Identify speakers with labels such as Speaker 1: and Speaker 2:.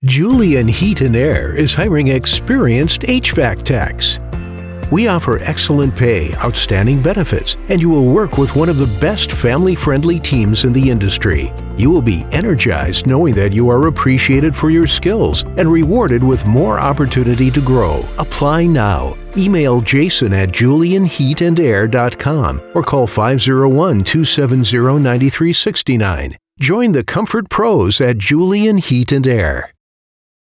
Speaker 1: Julian Heat and Air is hiring experienced HVAC techs. We offer excellent pay, outstanding benefits, and you will work with one of the best family-friendly teams in the industry. You will be energized knowing that you are appreciated for your skills and rewarded with more opportunity to grow. Apply now. Email Jason at julianheatandair.com or call 501-270-9369. Join the comfort pros at Julian Heat and Air.